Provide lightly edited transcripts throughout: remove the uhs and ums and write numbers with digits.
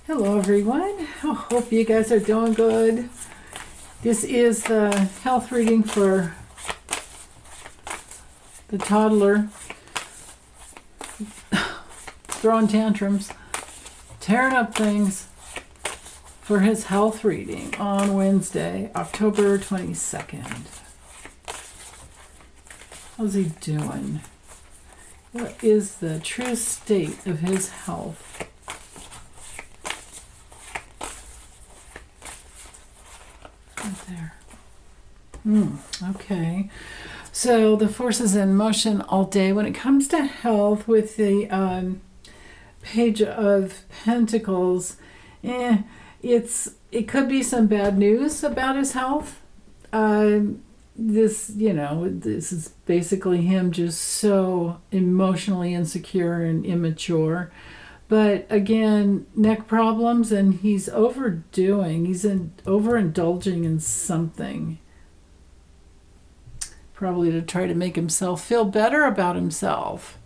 Hello everyone. I hope you guys are doing good. This is the health reading for the toddler throwing tantrums, tearing up things for his health reading on Wednesday, October 22nd. How's he doing? What is the true state of his health? There. Okay. So the force is in motion all day. When it comes to health, with the Page of Pentacles, it could be some bad news about his health. This is basically him just so emotionally insecure and immature. But again, neck problems, and he's overindulging in something. Probably to try to make himself feel better about himself.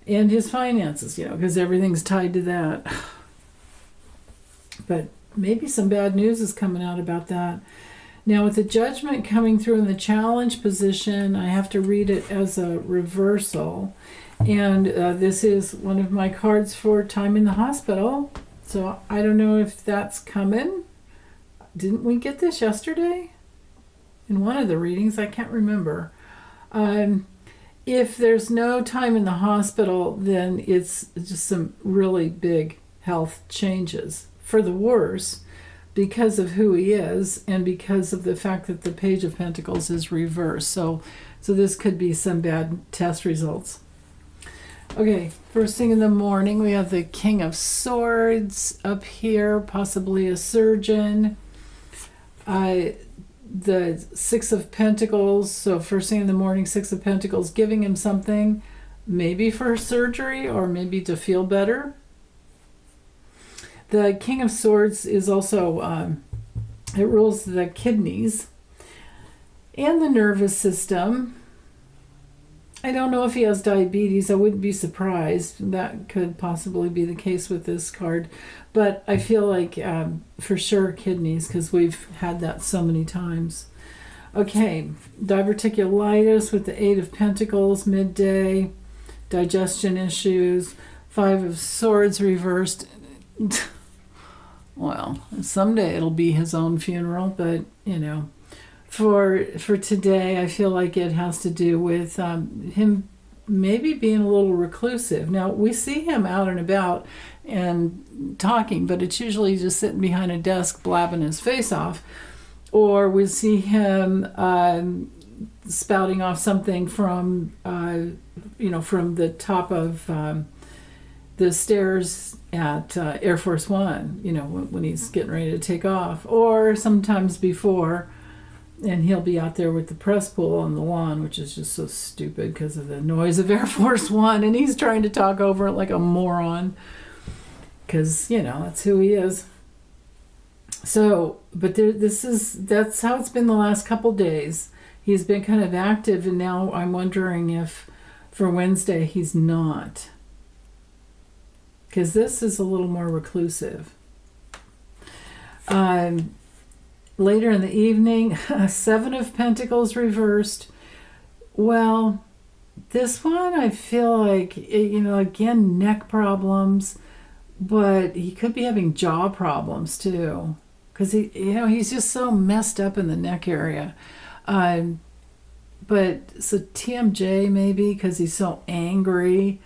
And his finances, because everything's tied to that. But maybe some bad news is coming out about that. Now, with the Judgment coming through in the challenge position, I have to read it as a reversal. And this is one of my cards for time in the hospital. So I don't know if that's coming. Didn't we get this yesterday? In one of the readings, I can't remember. If there's no time in the hospital, then it's just some really big health changes for the worse because of who he is and because of the fact that the Page of Pentacles is reversed. So this could be some bad test results. Okay, first thing in the morning, we have the King of Swords up here, possibly a surgeon. The Six of Pentacles, so first thing in the morning, Six of Pentacles, giving him something, maybe for surgery or maybe to feel better. The King of Swords is also, it rules the kidneys and the nervous system. I don't know if he has diabetes. I wouldn't be surprised. That could possibly be the case with this card. But I feel like for sure kidneys, because we've had that so many times. Okay, diverticulitis with the Eight of Pentacles, midday, digestion issues, Five of Swords reversed. Well, someday it'll be his own funeral, but For today, I feel like it has to do with him maybe being a little reclusive. Now, we see him out and about and talking, but it's usually just sitting behind a desk blabbing his face off. Or we see him spouting off something from, from the top of the stairs at Air Force One, when he's getting ready to take off. Or sometimes before. And he'll be out there with the press pool on the lawn, which is just so stupid because of the noise of Air Force One. And he's trying to talk over it like a moron because, that's who he is. So, but that's how it's been the last couple days. He's been kind of active, and now I'm wondering if for Wednesday he's not. Because this is a little more reclusive. Later in the evening, Seven of Pentacles reversed. Well, this one I feel like, again, neck problems, but he could be having jaw problems too. Because he's just so messed up in the neck area. But so TMJ maybe, because he's so angry.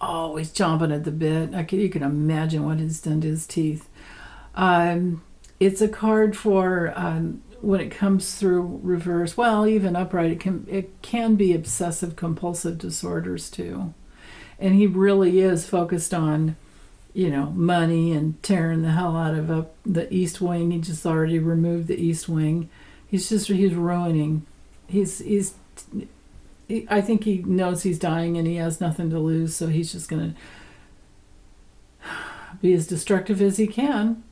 Oh, he's chomping at the bit. You can imagine what he's done to his teeth. It's a card for when it comes through reverse. Well, even upright, it can be obsessive compulsive disorders too. And he really is focused on, money and tearing the hell out of the East Wing. He just already removed the East Wing. He's ruining. I think he knows he's dying and he has nothing to lose, so he's just going to be as destructive as he can.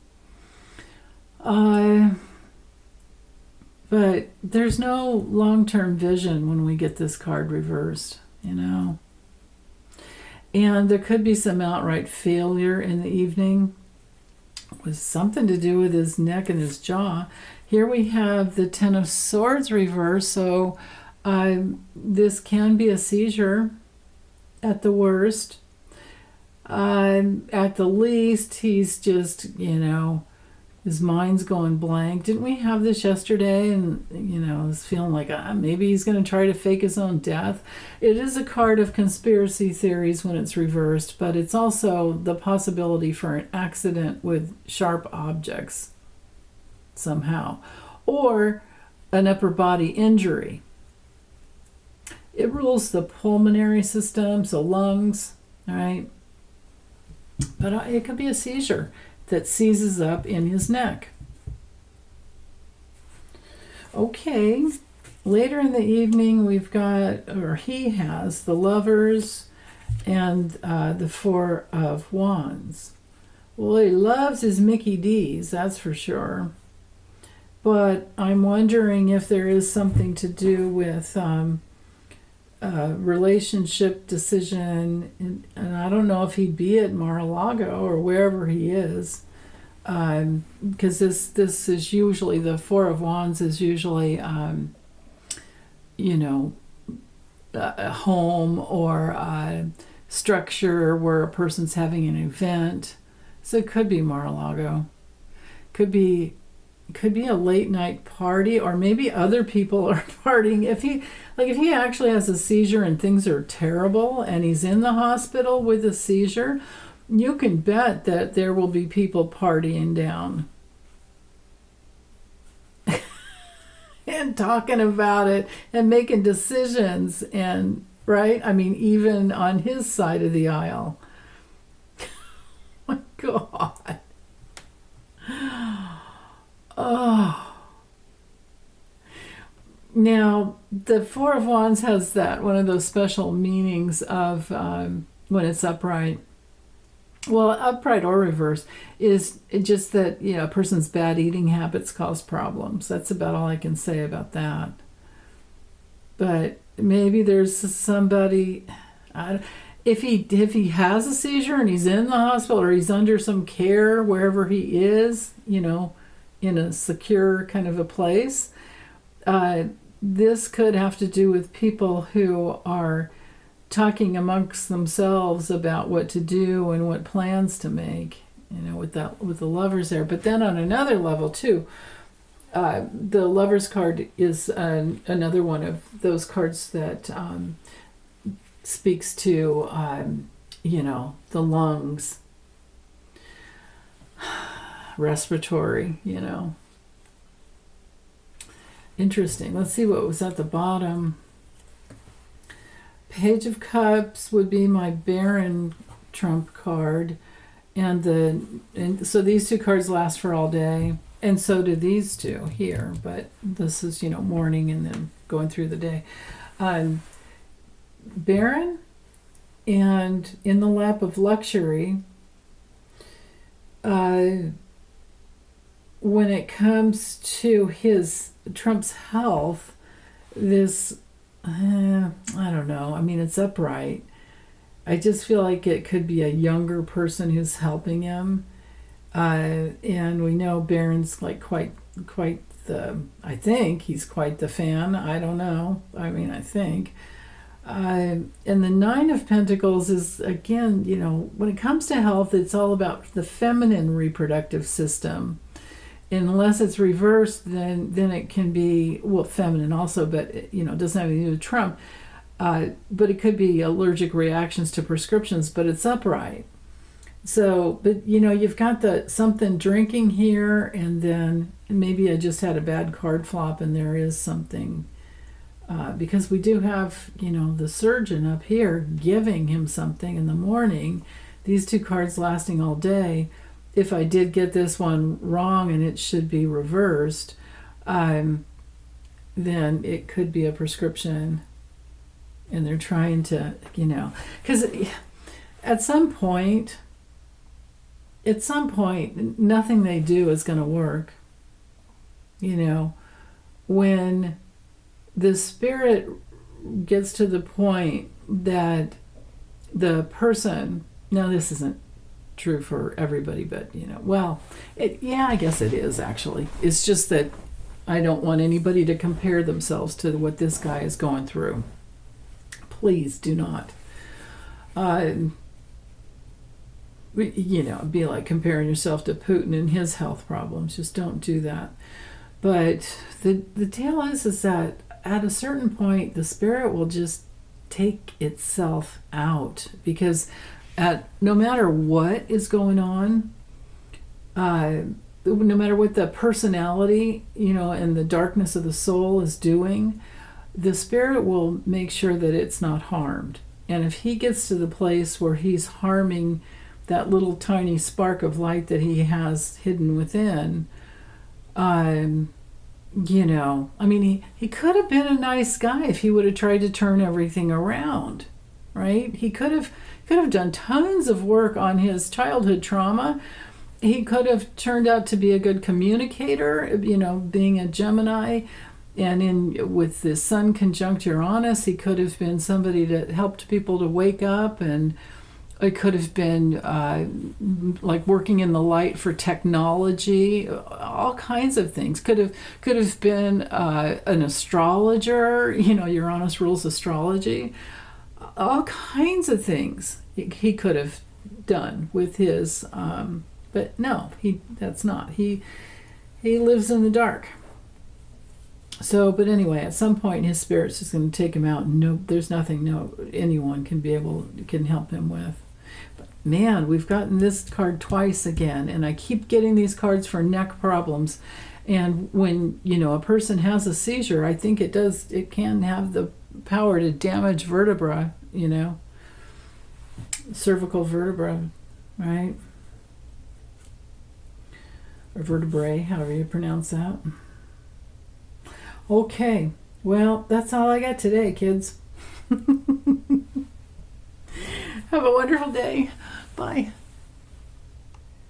But there's no long-term vision when we get this card reversed, And there could be some outright failure in the evening. was something to do with his neck and his jaw. Here we have the Ten of Swords reversed, so this can be a seizure at the worst. At the least, he's just, his mind's going blank. Didn't we have this yesterday? And, I was feeling like maybe he's going to try to fake his own death. It is a card of conspiracy theories when it's reversed, but it's also the possibility for an accident with sharp objects somehow, or an upper body injury. It rules the pulmonary system, so lungs, all right? But it could be a seizure that seizes up in his neck. Okay, later in the evening we've got, or he has, the Lovers and the Four of Wands. Well, he loves his Mickey D's, that's for sure. But I'm wondering if there is something to do with relationship decision, and I don't know if he'd be at Mar-a-Lago or wherever he is, because this is usually, the Four of Wands is usually a home or a structure where a person's having an event. So it could be Mar-a-Lago, could be a late night party, or maybe other people are partying. If he actually has a seizure and things are terrible and he's in the hospital with a seizure, you can bet that there will be people partying down and talking about it and making decisions, and right? I mean, even on his side of the aisle. My God. Oh. Now, the Four of Wands has that, one of those special meanings of when it's upright. Well, upright or reverse is just that, a person's bad eating habits cause problems. That's about all I can say about that. But maybe there's somebody, if he has a seizure and he's in the hospital or he's under some care wherever he is, in a secure kind of a place, this could have to do with people who are talking amongst themselves about what to do and what plans to make, with the Lovers there. But then on another level too, the Lovers card is another one of those cards that speaks to the lungs, respiratory, Interesting. Let's see what was at the bottom. Page of Cups would be my Baron trump card, and so these two cards last for all day, and so do these two here. But this is morning and then going through the day. Baron, and in the lap of luxury. When it comes to Trump's health, this, I don't know. I mean, it's upright. I just feel like it could be a younger person who's helping him. And we know Baron's like quite I think he's quite the fan. I don't know. I mean, I think. And the Nine of Pentacles is, again, when it comes to health, it's all about the feminine reproductive system. Unless it's reversed, then it can be, feminine also, but it doesn't have anything to do with Trump. But it could be allergic reactions to prescriptions, but it's upright. So, but you've got something drinking here, and then maybe I just had a bad card flop, and there is something, because we do have, the surgeon up here giving him something in the morning. These two cards lasting all day. If I did get this one wrong and it should be reversed, then it could be a prescription, and they're trying to, because at some point, nothing they do is going to work. When the spirit gets to the point that the person, now this isn't true for everybody, but well, yeah, I guess it is actually. It's just that I don't want anybody to compare themselves to what this guy is going through. Please do not. It'd be like comparing yourself to Putin and his health problems. Just don't do that. But the deal is that at a certain point, the spirit will just take itself out, because no matter what is going on, no matter what the personality, and the darkness of the soul is doing, the spirit will make sure that it's not harmed. And if he gets to the place where he's harming that little tiny spark of light that he has hidden within, he could have been a nice guy if he would have tried to turn everything around, right? He could have done tons of work on his childhood trauma. He could have turned out to be a good communicator, being a Gemini, and with the Sun conjunct Uranus, he could have been somebody that helped people to wake up, and it could have been like working in the light for technology, all kinds of things. Could have been an astrologer. Uranus rules astrology. All kinds of things he could have done with his. But no, that's not. He lives in the dark. So, but anyway, at some point his spirit's just going to take him out, and there's nothing anyone can help him with. But man, we've gotten this card twice again, and I keep getting these cards for neck problems. And when a person has a seizure, I think it can have the power to damage vertebra, cervical vertebra, right? Or vertebrae, however you pronounce that. Okay, well, that's all I got today, kids. Have a wonderful day. Bye.